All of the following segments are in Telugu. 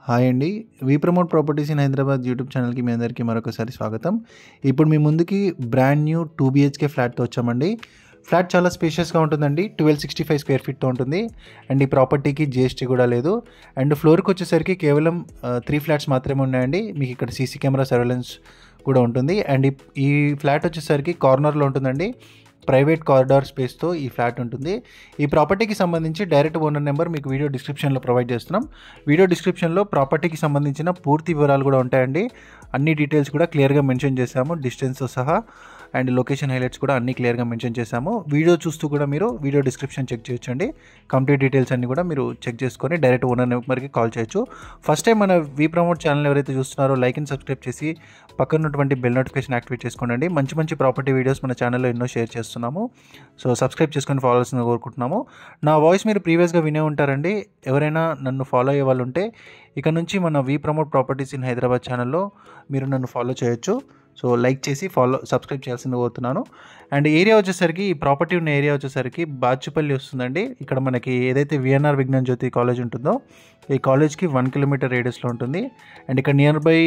హాయ్ అండి. We promote properties in Hyderabad YouTube ఛానల్‌కి మీ అందరికీ మరొకసారి స్వాగతం. ఇప్పుడు మీ ముందుకి బ్రాండ్ న్యూ 2 BHK ఫ్లాట్‌తో వచ్చామండి. ఫ్లాట్ చాలా స్పేషియస్‌గా ఉంటుందండి. 1265 స్క్వేర్ ఫీట్‌తో ఉంటుంది. అండ్ ఈ ప్రాపర్టీకి జీఎస్టీ కూడా లేదు. అండ్ ఫ్లోర్‌కి వచ్చేసరికి కేవలం 3 ఫ్లాట్స్ మాత్రమే ఉన్నాయండి. మీకు ఇక్కడ సీసీ కెమెరా సర్వేలెన్స్ కూడా ఉంటుంది. అండ్ ఈ ఫ్లాట్ వచ్చేసరికి కార్నర్‌లో ఉంటుందండి. ప్రైవేట్ కారిడార్ స్పేస్తో ఈ ఫ్లాట్ ఉంటుంది. ఈ ప్రాపర్టీకి సంబంధించి డైరెక్ట్ ఓనర్ నెంబర్ మీకు వీడియో డిస్క్రిప్షన్లో ప్రొవైడ్ చేస్తున్నాం. వీడియో డిస్క్రిప్షన్లో ప్రాపర్టీకి సంబంధించిన పూర్తి వివరాలు కూడా ఉంటాయండి. అన్ని డీటెయిల్స్ కూడా క్లియర్గా మెన్షన్ చేశాము, డిస్టెన్స్తో సహా. అండ్ లొకేషన్ హైలైట్స్ కూడా అన్ని క్లియర్గా మెన్షన్ చేశాము. వీడియో చూస్తూ కూడా మీరు వీడియో డిస్క్రిప్షన్ చెక్ చేయొచ్చండి. కంప్లీట్ డీటెయిల్స్ అన్ని కూడా మీరు చెక్ చేసుకొని డైరెక్ట్ ఓనర్ నెంబర్కి కాల్ చేయొచ్చు. ఫస్ట్ టైం మన వి ప్రమోట్ ఛానల్ ఎవరైతే చూస్తున్నారో లైక్ అండ్ సబ్స్క్రైబ్ చేసి పక్కన ఉన్నటువంటి బెల్ నోటిఫికేషన్ యాక్టివేట్ చేసుకోండి. మంచి మంచి ప్రాపర్టీ వీడియోస్ మన ఛానల్లో ఎన్నో షేర్ చేస్తున్నాము. సో సబ్స్క్రైబ్ చేసుకొని ఫాలో చేసిన కోరుకుంటున్నాము. నా వాయిస్ మీరు ప్రీవియస్గా వినే ఉంటారండి. ఎవరైనా నన్ను ఫాలో అయ్యే వాళ్ళు ఉంటే ఇక నుంచి మన వి ప్రమోట్ ప్రాపర్టీస్ ఇన్ హైదరాబాద్ ఛానల్లో మీరు నన్ను ఫాలో చేయొచ్చు. సో లైక్ చేసి సబ్స్క్రైబ్ చేయాల్సింది కోరుతున్నాను. అండ్ ఏరియా వచ్చేసరికి ఈ ప్రాపర్టీ ఉన్న ఏరియా వచ్చేసరికి బాచుపల్లి వస్తుందండి. ఇక్కడ మనకి ఏదైతే విఎన్ఆర్ విజ్ఞాన్ జ్యోతి కాలేజ్ ఉంటుందో ఈ కాలేజ్కి 1 కిలోమీటర్ రేడియస్లో ఉంటుంది. అండ్ ఇక్కడ నియర్ బై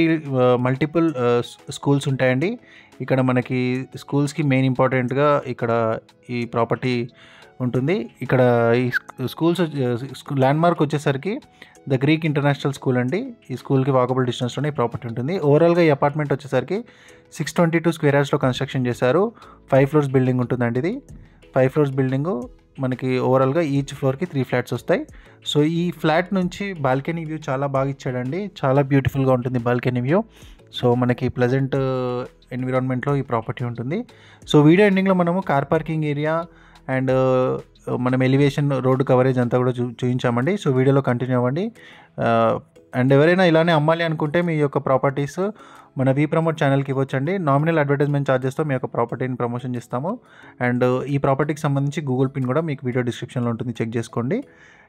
మల్టిపుల్ స్కూల్స్ ఉంటాయండి. ఇక్కడ మనకి స్కూల్స్కి మెయిన్ ఇంపార్టెంట్గా ఇక్కడ ఈ ప్రాపర్టీ ఉంటుంది. ఇక్కడ ఈ స్కూల్స్ ల్యాండ్మార్క్ వచ్చేసరికి ద గ్రీక్ ఇంటర్నేషనల్ స్కూల్ అండి. ఈ స్కూల్కి వాకబుల్ డిస్టెన్స్లోనే ఈ ప్రాపర్టీ ఉంటుంది. ఓవరాల్గా ఈ అపార్ట్మెంట్ వచ్చేసరికి 622 స్క్వేర్ యార్డ్స్లో కన్స్ట్రక్షన్ చేశారు. 5 ఫ్లోర్స్ బిల్డింగ్ ఉంటుందండి. ఇది 5 ఫ్లోర్స్ బిల్డింగు. మనకి ఓవరాల్గా ఈచ్ ఫ్లోర్కి 3 ఫ్లాట్స్ వస్తాయి. సో ఈ ఫ్లాట్ నుంచి బాల్కనీ వ్యూ చాలా బాగా ఇచ్చాడండి. చాలా బ్యూటిఫుల్గా ఉంటుంది బాల్కనీ వ్యూ. సో మనకి ప్లెజెంట్ ఎన్విరాన్మెంట్లో ఈ ప్రాపర్టీ ఉంటుంది. సో వీడియో ఎండింగ్లో మనము కార్ పార్కింగ్ ఏరియా అండ్ మనం ఎలివేషన్ రోడ్డు కవరేజ్ అంతా కూడా చూపించామండి. సో వీడియోలో కంటిన్యూ అవ్వండి. అండ్ ఎవరైనా ఇలానే అమ్మాలి అనుకుంటే మీ యొక్క ప్రాపర్టీస్ మన వి ప్రమోట్ ఛానల్కి ఇవ్వచ్చండి. నామినల్ అడ్వర్టైజ్మెంట్ ఛార్జెస్తో మీ యొక్క ప్రాపర్టీని ప్రమోషన్ చేస్తాము. అండ్ ఈ ప్రాపర్టీకి సంబంధించి గూగుల్ పిన్ కూడా మీకు వీడియో డిస్క్రిప్షన్లో ఉంటుంది, చెక్ చేసుకోండి.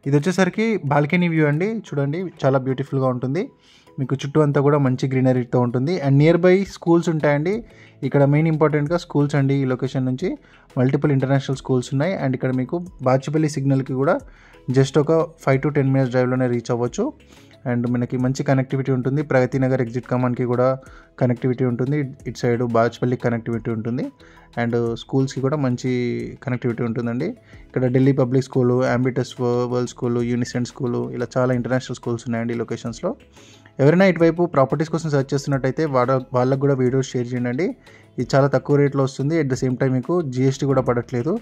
ఇది వచ్చేసరికి బాల్కనీ వ్యూ అండి. చూడండి చాలా బ్యూటిఫుల్గా ఉంటుంది. మీకు చుట్టూ అంతా కూడా మంచి గ్రీనరీతో ఉంటుంది. అండ్ నియర్ బై స్కూల్స్ ఉంటాయండి. ఇక్కడ మెయిన్ ఇంపార్టెంట్గా స్కూల్స్ అండి. ఈ లొకేషన్ నుంచి మల్టిపుల్ ఇంటర్నేషనల్ స్కూల్స్ ఉన్నాయి. అండ్ ఇక్కడ మీకు బాచుపల్లి సిగ్నల్కి కూడా జస్ట్ ఒక 5 to 10 minutes డ్రైవ్లోనే రీచ్ అవ్వచ్చు. అండ్ మనకి మంచి కనెక్టివిటీ ఉంటుంది. ప్రగతి నగర్ ఎగ్జిట్ కమాన్కి కూడా కనెక్టివిటీ ఉంటుంది. ఇటు సైడ్ బాచుపల్లికి కనెక్టివిటీ ఉంటుంది. అండ్ స్కూల్స్కి కూడా మంచి కనెక్టివిటీ ఉంటుందండి. ఇక్కడ Delhi public school, Ambitus world school, Unicent school, ఇలా చాలా ఇంటర్నేషనల్ స్కూల్స్ ఉన్నాయండి ఈ లొకేషన్స్లో. ఎవరైనా ఇటువైపు ప్రాపర్టీస్ కోసం సెర్చ్ చేస్తున్నట్టయితే వాళ్ళకు కూడా వీడియోస్ షేర్ చేయండి. ఇది చాలా తక్కువ రేట్లో వస్తుంది. అట్ ద సేమ్ టైం మీకు జీఎస్టీ కూడా పడట్లేదు.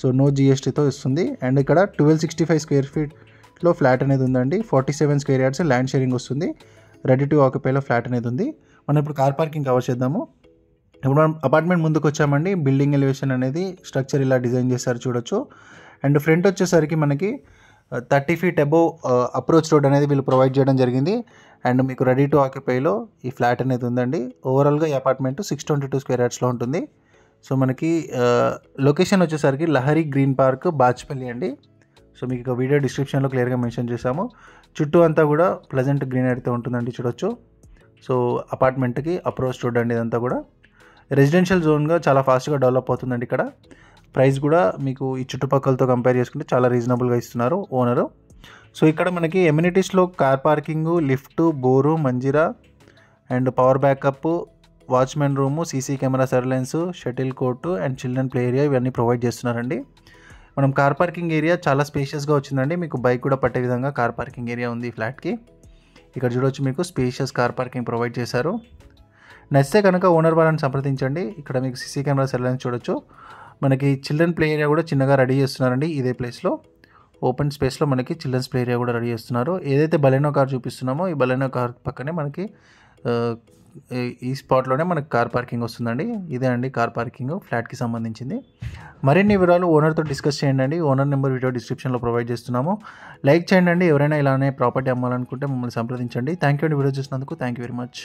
సో నో జీఎస్టీతో ఇస్తుంది. అండ్ ఇక్కడ 1265 స్క్వేర్ ఫీట్లో ఫ్లాట్ అనేది ఉందండి. 47 స్క్వేర్ యార్డ్స్ ల్యాండ్ షేరింగ్ వస్తుంది. రెడీ టు ఆక్యుపైలో ఫ్లాట్ అనేది ఉంది. మనం ఇప్పుడు కార్ పార్కింగ్ కవర్ చేద్దాము. ఇప్పుడు మనం అపార్ట్మెంట్ ముందుకు వచ్చామండి. బిల్డింగ్ ఎలివేషన్ అనేది స్ట్రక్చర్ ఇలా డిజైన్ చేశారు, చూడొచ్చు. అండ్ ఫ్రంట్ వచ్చేసరికి మనకి 30 feet అబోవ్ అప్రోచ్ రోడ్ అనేది వీళ్ళు ప్రొవైడ్ చేయడం జరిగింది. అండ్ మీకు రెడీ టు ఆక్యుపైలో ఈ ఫ్లాట్ అనేది ఉందండి. ఓవరాల్గా ఈ అపార్ట్మెంట్ 622 స్క్వేర్ యార్డ్స్లో ఉంటుంది. సో మనకి లొకేషన్ వచ్చేసరికి లహరి గ్రీన్ పార్క్ బాచుపల్లి అండి. సో మీకు ఇక వీడియో డిస్క్రిప్షన్లో క్లియర్గా మెన్షన్ చేశాము. చుట్టూ అంతా కూడా ప్లెజెంట్ గ్రీనరీతో ఉంటుందండి, చూడొచ్చు. సో అపార్ట్మెంట్కి అప్రోచ్ రోడ్ అండి. ఇదంతా కూడా రెసిడెన్షియల్ జోన్గా చాలా ఫాస్ట్గా డెవలప్ అవుతుందండి. ఇక్కడ ప్రైస్ కూడా మీకు ఈ చుట్టుపక్కలతో కంపేర్ చేసుకుంటే చాలా రీజనబుల్గా ఇస్తున్నారు ఓనరు. సో ఇక్కడ మనకి ఎమ్యూనిటీస్లో car parking, lift, bore, Manjira and power backup, watchman room, CC camera surveillance, shuttle court and children play area ఇవన్నీ ప్రొవైడ్ చేస్తున్నారండి. మనం కార్ పార్కింగ్ ఏరియా చాలా స్పేషియస్గా వచ్చిందండి. మీకు బైక్ కూడా పట్టే విధంగా కార్ పార్కింగ్ ఏరియా ఉంది ఈ ఫ్లాట్కి. ఇక్కడ చూడవచ్చు, మీకు స్పేషియస్ కార్ పార్కింగ్ ప్రొవైడ్ చేశారు. నచ్చితే కనుక ఓనర్ వాళ్ళని సంప్రదించండి. ఇక్కడ మీకు సీసీ కెమెరా సర్వేలెన్స్ చూడొచ్చు. మనకి చిల్డ్రన్ ప్లే ఏరియా కూడా చిన్నగా రెడీ చేస్తున్నారండి. ఇదే ప్లేస్లో ఓపెన్ స్పేస్లో మనకి చిల్డ్రన్స్ ప్లే ఏరియా కూడా రెడీ చేస్తున్నారు. ఏదైతే బలెనో కార్ చూపిస్తున్నామో ఈ బలెనో కార్ పక్కనే మనకి ఈ స్పాట్లోనే మనకి కార్ పార్కింగ్ వస్తుందండి. ఇదే అండి కార్ పార్కింగ్ ఫ్లాట్కి సంబంధించింది. మరిన్ని వివరాలు ఓనర్తో డిస్కస్ చేయండి. ఓనర్ నెంబర్ వీడియో డిస్క్రిప్షన్లో ప్రొవైడ్ చేస్తున్నాము. లైక్ చేయండి. ఎవరైనా ఇలానే ప్రాపర్టీ అమ్మాలనుకుంటే మమ్మల్ని సంప్రదించండి. థ్యాంక్ యూ అండి వీడియో చూసినందుకు. Thank you very much.